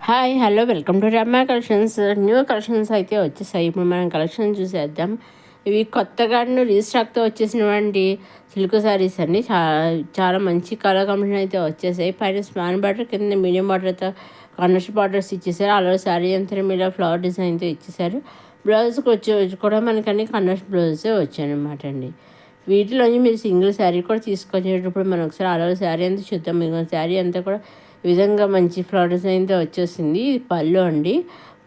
Hi hello welcome to Ramya collections. New collections అయితే వచ్చేసాయి. ఇప్పుడు మనం కలెక్షన్ చూసేద్దాం. ఇవి కొత్తగా రీస్టాక్తో వచ్చేసినవండి సిల్క్ శారీస్ అండి. చాలా మంచి కలర్ కాంబినేషన్ అయితే వచ్చేసాయి. పైన స్మాల్ బార్డర్, కింద మీడియం బార్డర్తో కాంట్రాస్ట్ బార్డర్స్ ఇచ్చేసారు. అలాగే శారీ అంతా మీద ఫ్లవర్ డిజైన్తో ఇచ్చేసారు. బ్లౌజ్కి వచ్చి కూడా మనకి అన్ని కాంట్రాస్ట్ బ్లౌజే వచ్చాయన్నమాట అండి. వీటిలోని మీరు సింగిల్ శారీ కూడా తీసుకొచ్చేటప్పుడు మనం ఒకసారి అలాగే శారీ అంతా చూద్దాం. మీకు శారీ అంతా కూడా ఈ విధంగా మంచి ఫ్లవర్ డిజైన్తో వచ్చేసింది. ఇది పళ్ళు అండి.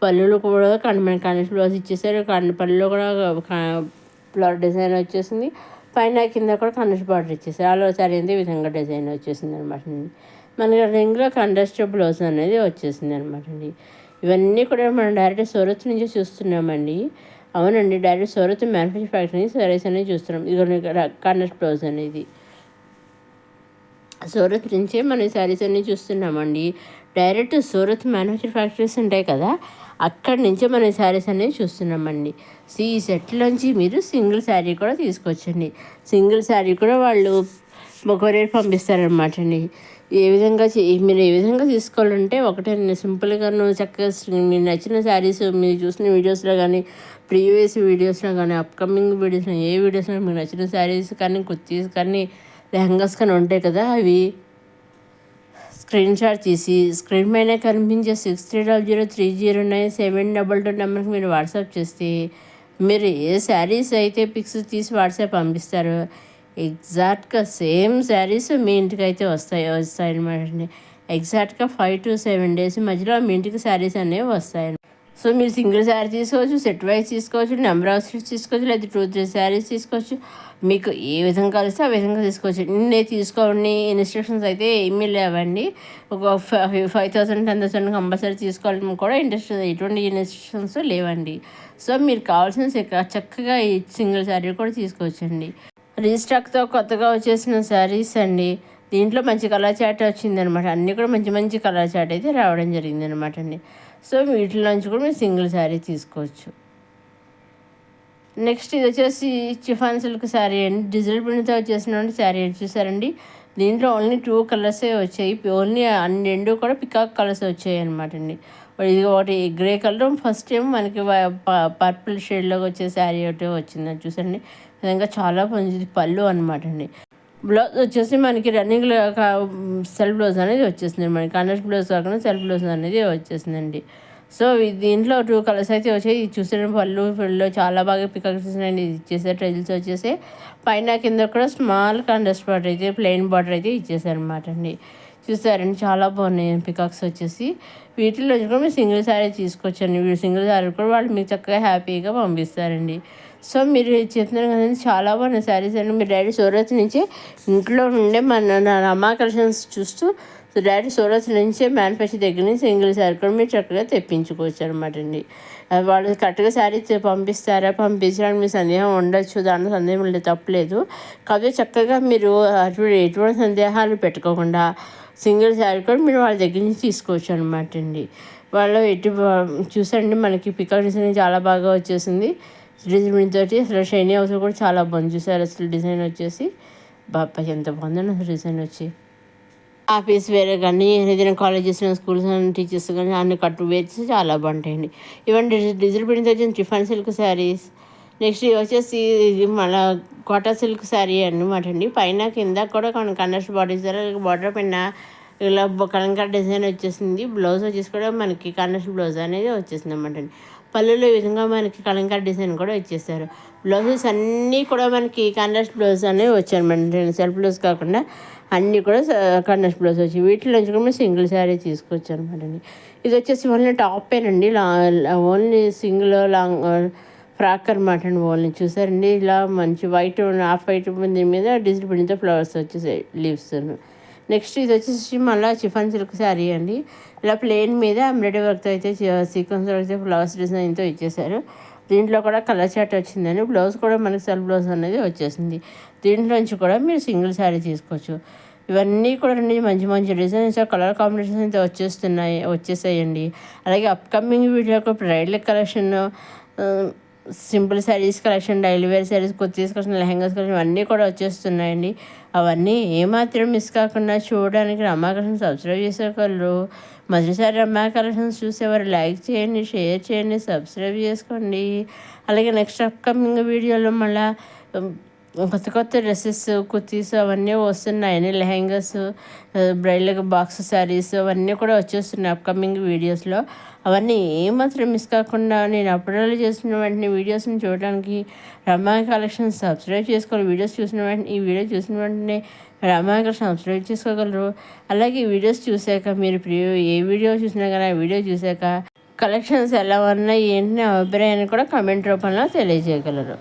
పళ్ళులో కూడా మన కాంట్రాస్ట్ బ్లౌజ్ ఇచ్చేసారు. పళ్ళులో కూడా ఫ్లవర్ డిజైన్ వచ్చేసింది. పైన కింద కూడా కాంట్రాస్ట్ బార్డర్ ఇచ్చేసారు. అలా శారీ అంతా ఈ విధంగా డిజైన్ వచ్చేసింది అనమాట అండి. మనకి రింగ్లో కాంట్రాస్ట్ బ్లౌజ్ అనేది వచ్చేసింది అనమాట అండి. ఇవన్నీ కూడా మనం డైరెక్ట్ సూరత్ నుంచి చూస్తున్నామండి. అవునండి, direct Surat manufacture factory saris అనేది చూస్తున్నాం. ఇది కాంట్రాస్ట్ బ్లౌజ్ అనేది సూరత్ నుంచే మన శారీస్ అన్నీ చూస్తున్నామండి. డైరెక్ట్ సూరత్ మ్యానుఫ్యాక్చర్ ఫ్యాక్టరీస్ ఉంటాయి కదా, అక్కడి నుంచే మన శారీస్ అనేది చూస్తున్నామండి. ఈ సెట్లోంచి మీరు సింగిల్ శారీ కూడా తీసుకొచ్చండి. సింగిల్ శారీ కూడా వాళ్ళు కొరియర్ పంపిస్తారనమాట అండి. మీరు ఏ విధంగా తీసుకోవాలంటే ఒకటే సింపుల్గాను చక్కగా మీరు నచ్చిన శారీస్ మీరు చూసిన వీడియోస్లో కానీ, ప్రీవియస్ వీడియోస్లో కానీ, అప్కమింగ్ వీడియోస్లో ఏ వీడియోస్లో మీకు నచ్చిన శారీస్ కానీ, కుర్తీస్ కానీ, లెహంగాస్ కానీ ఉంటాయి కదా, అవి స్క్రీన్ షాట్ తీసి స్క్రీన్ పైన కనిపించే 6300309722 నెంబర్కి మీరు వాట్సాప్ చేస్తే మీరు ఏ శారీస్ అయితే పిక్స్ తీసి వాట్సాప్ పంపిస్తారో ఎగ్జాక్ట్గా సేమ్ శారీస్ మీ ఇంటికి అయితే వస్తాయన్నమాట. ఎగ్జాక్ట్గా 5 to 7 days మధ్యలో మీ ఇంటికి శారీస్ అనేవి వస్తాయి. సో మీరు సింగిల్ శారీ తీసుకోవచ్చు, సెట్ వైజ్ తీసుకోవచ్చు, నెంబర్ ఆఫ్ సెట్స్ తీసుకోవచ్చు, లేదా 2-3 శారీస్ తీసుకోవచ్చు. మీకు ఏ విధంగా కలిస్తే ఆ విధంగా తీసుకోవచ్చు. నేను తీసుకోవాలని ఇన్స్ట్రక్షన్స్ అయితే ఏమీ లేవండి. ఒక 5,000 10,000 కంపల్సరీ తీసుకోవాలని కూడా ఎటువంటి ఇన్స్ట్రక్షన్స్ లేవండి. సో మీరు కావాల్సిన చక్కగా ఈ సింగిల్ శారీ కూడా తీసుకోవచ్చండి. రీస్టాక్తో కొత్తగా వచ్చేసిన శారీస్ అండి. దీంట్లో మంచి కలర్ చాట్ వచ్చిందనమాట. అన్నీ కూడా మంచి మంచి కలర్ చాట్ అయితే రావడం జరిగిందనమాట అండి. సో వీటిలోంచి కూడా మీరు సింగిల్ శారీ తీసుకోవచ్చు. నెక్స్ట్ ఇది వచ్చేసి చిఫాన్ సిల్క్ శారీ అండి. డిజిటల్ ప్రింట్తో వచ్చేసిన శారీ చూసారండి. దీంట్లో ఓన్లీ 2 కలర్సే వచ్చాయి. ఓన్లీ అన్ని 2 కూడా పికాక్ కలర్స్ వచ్చాయి అనమాట అండి. ఇది ఒకటి గ్రే కలర్, ఫస్ట్ టైం మనకి పర్పుల్ షేడ్లోకి వచ్చే శారీ ఒకటి వచ్చింది చూసండి. విధంగా చాలా మంచిది పళ్ళు అనమాట అండి. బ్లౌజ్ వచ్చేసి మనకి రన్నింగ్ సెల్ఫ్ బ్లౌజ్ అనేది వచ్చేసింది. మనకి కాంట్రాస్ట్ బ్లౌజ్ కాకుండా సెల్ఫ్ బ్లౌజ్ అనేది వచ్చేసిందండి. సో దీంట్లో 2 కలర్స్ అయితే వచ్చాయి. చూసిన పళ్ళు చాలా బాగా పికక్స్ అండి ఇచ్చేసారు. ట్రెజిల్స్ వచ్చేసి పైన కింద కూడా స్మాల్ కాంట్రాస్ట్ బార్డర్ అయితే ప్లెయిన్ బార్డర్ అయితే ఇచ్చేసారు అనమాట అండి. చూసారండి, చాలా బాగున్నాయి పికాక్స్ వచ్చేసి. వీటిలో కూడా మీరు సింగిల్ శారీ తీసుకోవచ్చండి. సింగిల్ శారీ కూడా వాళ్ళు మీకు చక్కగా హ్యాపీగా పంపిస్తారండి. సో మీరు చెప్తున్నారు కదండి, చాలా బాగున్నాయి శారీస్ అండి. మీరు డైరెక్ట్ సూరత్ నుంచి ఇంట్లో ఉండే మన అమ్మా కలెక్షన్స్ చూస్తూ డైరెక్ట్ సూరత్ నుంచే మ్యానుఫ్యాక్చర్ దగ్గర నుంచి సింగిల్ శారీ కూడా మీరు చక్కగా తెప్పించుకోవచ్చు అనమాట అండి. వాళ్ళు కరెక్ట్గా శారీ పంపించడానికి మీ సందేహం ఉండొచ్చు, దాంట్లో సందేహం లేదు, తప్పలేదు. కాకపోతే చక్కగా మీరు ఎటువంటి సందేహాలు పెట్టుకోకుండా సింగిల్ శారీ కూడా మీరు వాళ్ళ దగ్గర నుంచి తీసుకోవచ్చు అనమాట అండి. వాళ్ళు చూసండి, మనకి పికప్ డిజైన్ చాలా బాగా వచ్చేసింది. డిజైన్ తోటి అసలు షైనీ హౌస్ కూడా చాలా బాగుంది. చూసారు అసలు డిజైన్ వచ్చేసి బాబా ఎంత బాగుందండి అసలు డిజైన్ వచ్చి. ఆఫీస్ వేరే కానీ ఏదైనా కాలేజెస్ స్కూల్స్ టీచర్స్ కానీ అన్ని కట్టు వేసి చాలా బాగుంటాయండి. ఇవన్నీ డిజిటల్ ప్రింట్ వచ్చిన చిఫాన్ సిల్క్ శారీస్. నెక్స్ట్ వచ్చేసి ఇది మళ్ళీ కోటా సిల్క్ శారీ అనమాట అండి. పైన కింద కూడా కొన్ని కండస్ట్ బాడీ ఇస్తారు. బార్డర్ పైన ఇలా కలంకారీ డిజైన్ వచ్చేసింది. బ్లౌజ్ వచ్చేసి కూడా మనకి కండస్ట్ బ్లౌజ్ అనేది వచ్చేసింది అనమాట అండి. పళ్ళులో ఈ విధంగా మనకి కలంకారీ డిజైన్ కూడా ఇచ్చేస్తారు. బ్లౌజెస్ అన్నీ కూడా మనకి కాంట్రాస్ట్ బ్లౌజ్ అనేవి వచ్చాయన్నమాట. సెల్ఫ్ బ్లౌజ్ కాకుండా అన్నీ కూడా కాంట్రాస్ట్ బ్లౌజ్ వచ్చి వీటిలో నుంచి కూడా సింగిల్ శారీ తీసుకోవచ్చు అనమాట అండి. ఇది వచ్చేసి ఓన్లీ టాపేనండి. ఓన్లీ సింగిల్ లాంగ్ ఫ్రాక్ అనమాట అండి. ఓన్లీ చూసారండి, ఇలా మంచి వైట్ హాఫ్ వైట్ దీని మీద డిజిటల్ ప్రింట్తో ఫ్లవర్స్ వచ్చేసాయి లీవ్స్. నెక్స్ట్ ఇది వచ్చేసి మళ్ళీ చిఫాన్ సిల్క్ శారీ అండి. ఇలా ప్లెయిన్ మీద ఎంబ్రాయిడరీ వర్క్తో అయితే సీక్వెన్స్ అయితే ఫ్లవర్స్ డిజైన్తో ఇచ్చేసారు. దీంట్లో కూడా కలర్ చాట్ వచ్చిందండి. బ్లౌజ్ కూడా మనకి సెల్ఫ్ బ్లౌజ్ అనేది వచ్చేసింది. దీంట్లోంచి కూడా మీరు సింగిల్ శారీ తీసుకోవచ్చు. ఇవన్నీ కూడా మంచి మంచి డిజైన్స్ కలర్ కాంబినేషన్స్ అయితే వచ్చేసాయండి. అలాగే అప్కమింగ్ వీడియోకి bridal collection simple sarees collection, daily wear sarees, kurtis collection, lehengas collection అన్నీ కూడా వచ్చేస్తున్నాయండి. అవన్నీ ఏమాత్రం మిస్ కాకుండా చూడడానికి రమా కలెక్షన్ సబ్స్క్రైబ్ చేసేవాళ్ళు, మొదటిసారి రమా కలెక్షన్స్ చూసేవారు లైక్ చేయండి, షేర్ చేయండి, సబ్స్క్రైబ్ చేసుకోండి. అలాగే నెక్స్ట్ అప్కమింగ్ వీడియోలో మళ్ళీ కొత్త కొత్త డ్రెస్సెస్, కుర్తీస్ అవన్నీ వస్తున్నాయని, లెహంగాస్, బ్రైడల్ బాక్స్ శారీస్ అవన్నీ కూడా వచ్చేస్తున్నాయి అప్కమింగ్ వీడియోస్లో. అవన్నీ ఏమాత్రం మిస్ కాకుండా నేను అప్లోడ్ చేసిన వెంటనే వీడియోస్ని చూడడానికి రమా కలెక్షన్ సబ్స్క్రైబ్ చేసుకోవాలి. వీడియోస్ చూసిన వెంటనే, ఈ వీడియో చూసిన వెంటనే రమా కలెక్షన్ సబ్స్క్రైబ్ చేసుకోగలరు. అలాగే ఈ వీడియోస్ చూశాక మీరు ఏ వీడియో చూసినా కానీ ఆ వీడియో చూశాక కలెక్షన్స్ ఎలా ఉన్నాయి ఏంటి అభిప్రాయాన్ని కూడా కామెంట్ రూపంలో తెలియజేయగలరు.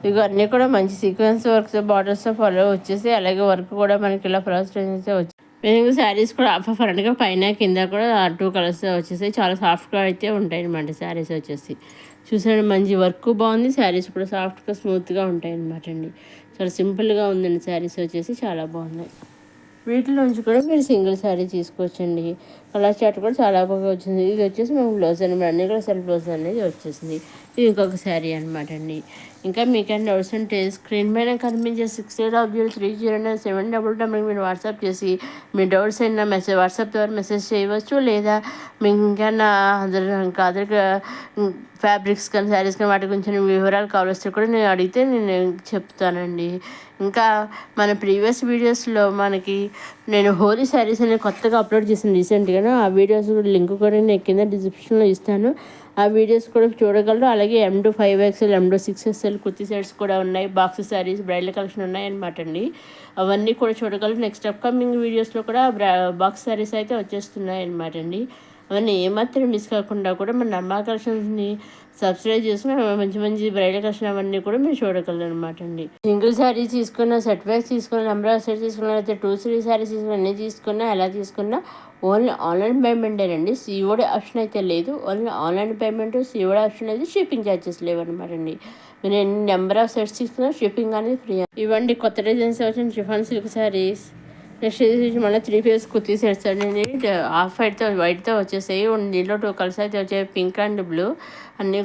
ఇక అన్నీ కూడా మంచి సీక్వెన్స్ వర్క్స్, బార్డర్స్తో ఫాలో వచ్చేసి, అలాగే వర్క్ కూడా మనకి ఇలా ఫ్లవర్స్ వచ్చి మీకు శారీస్ కూడా ఫ్రంట్గా పైన కింద కూడా 2 కలర్స్ వచ్చేసి చాలా సాఫ్ట్గా అయితే ఉంటాయి అన్నమాట. శారీస్ వచ్చేసి చూసాడు మంచి వర్క్ బాగుంది, శారీస్ కూడా సాఫ్ట్గా స్మూత్గా ఉంటాయి అన్నమాట అండి. చాలా సింపుల్గా ఉందండి శారీస్ వచ్చేసి, చాలా బాగున్నాయి. వీటిలోంచి కూడా మీరు సింగిల్ శారీ తీసుకోవచ్చండి. కలర్ చార్ట్ కూడా చాలా బాగా వచ్చింది. ఇది వచ్చేసి మేము బ్లౌజ్ అనమాట, అన్నీ కూడా సెల్ఫ్ బ్లౌజ్ అనేది వచ్చేసింది. ఇది ఇంకొక శారీ అనమాట అండి. ఇంకా మీకైనా డౌట్స్ ఉంటే స్క్రీన్ పైన కనిపించే 680307 మీరు వాట్సాప్ చేసి మీ డౌట్స్ అయినా వాట్సాప్ ద్వారా మెసేజ్ చేయవచ్చు. లేదా మీకు ఇంకైనా అదర్ ఫ్యాబ్రిక్స్ కానీ శారీస్ కానీ వాటి గురించి వివరాలు కావాల్సి కూడా నేను అడిగితే నేను చెప్తానండి. ఇంకా మన ప్రీవియస్ వీడియోస్లో నేను హోలీ శారీస్ అనేది కొత్తగా అప్లోడ్ చేసాను రీసెంట్గా. ఆ వీడియోస్ లింక్ కూడా నేను కింద డిస్క్రిప్షన్లో ఇస్తాను. ఆ వీడియోస్ కూడా చూడగలరు. అలాగే M2 5XL, M2 6XL kurti sets కూడా ఉన్నాయి. బాక్స్ శారీస్, బ్రైడల్ కలెక్షన్ ఉన్నాయన్నమాట అండి. అవన్నీ కూడా చూడగలరు. నెక్స్ట్ అప్కమింగ్ వీడియోస్లో కూడా బాక్స్ శారీస్ అయితే వచ్చేస్తున్నాయి అన్నమాట అండి. అవన్నీ ఏమాత్రం మిస్ కాకుండా కూడా మన రమా కలెక్షన్స్ని సబ్స్క్రైబ్ చేసుకుని మంచి మంచి బ్రైడల్ కలెక్షన్ అవన్నీ కూడా మీరు చూడగలరు అనమాట అండి. సింగిల్ శారీ తీసుకున్న, సెట్ వైజ్ తీసుకున్న, నెంబర్ ఆఫ్ సెట్ తీసుకున్న, అయితే 2-3 శారీస్ తీసుకున్న, అన్నీ తీసుకున్నా ఎలా తీసుకున్నా ఓన్లీ ఆన్లైన్ పేమెంటేనండి. సిఓడి ఆప్షన్ అయితే లేదు. Only online payment, COD option అయితే షిప్పింగ్ ఛార్జెస్ లేవన్నమాట అండి. మీరు ఎన్ని నెంబర్ ఆఫ్ సెట్స్ తీసుకున్నా షిప్పింగ్ అనేది ఫ్రీ. ఇవ్వండి కొత్త డిజైన్స్ వచ్చిన షిఫాన్ సిల్క్ శారీస్. నెక్స్ట్ ఇది మళ్ళీ 3 పీస్ కుర్తీ సెట్స్ అండి. ఆఫ్ వైట్తో వచ్చేసాయి. దీంట్లో 2 కలర్స్ అయితే వచ్చాయి, పింక్ అండ్ బ్లూ. అన్నీ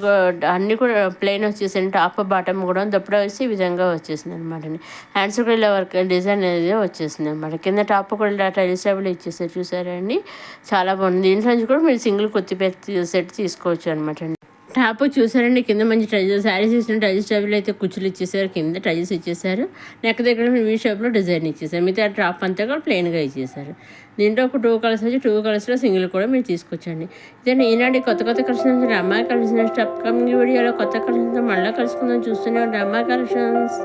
కూడా ప్లెయిన్ వచ్చేసాయి. టాప్ బాటమ్ కూడా దప్పుడు వచ్చి ఈ విధంగా వచ్చేసింది అనమాట అండి. హ్యాండ్స్ కూడా ఇలా వర్క్ డిజైన్ అనేది వచ్చేసింది అనమాట. కింద టాప్ కూడా ఇలా టైల్ స్టైల్ ఇచ్చేసారు, చూసారండి, చాలా బాగుంది. దీంట్లో నుంచి కూడా మీరు సింగిల్ కుర్తీ సెట్ తీసుకోవచ్చు అనమాట అండి. టాప్ చూసారండి, కింద మంచి ట్రైజర్ శారీస్ ఇచ్చిన ట్రైజర్ స్టైల్లో అయితే కుచ్చులు ఇచ్చేసారు, కింద ట్రైజర్స్ ఇచ్చేసారు, నెక్ దగ్గర వీ షేప్లో డిజైన్ ఇచ్చేసారు, మిగతా టాప్ అంతా కూడా ప్లెయిన్గా ఇచ్చేసారు. దీంట్లో ఒక 2 కలర్స్ వచ్చి 2 కలర్స్లో సింగిల్ కూడా మీరు తీసుకొచ్చండి. ఇదే ఈనాటి కొత్త కలెక్షన్స్ రమా కలెక్షన్స్. అప్కమింగ్ వీడియోలో కొత్త కలెక్షన్తో మళ్ళీ కలుసుకుందాం. చూస్తూనే రమా కలెక్షన్స్.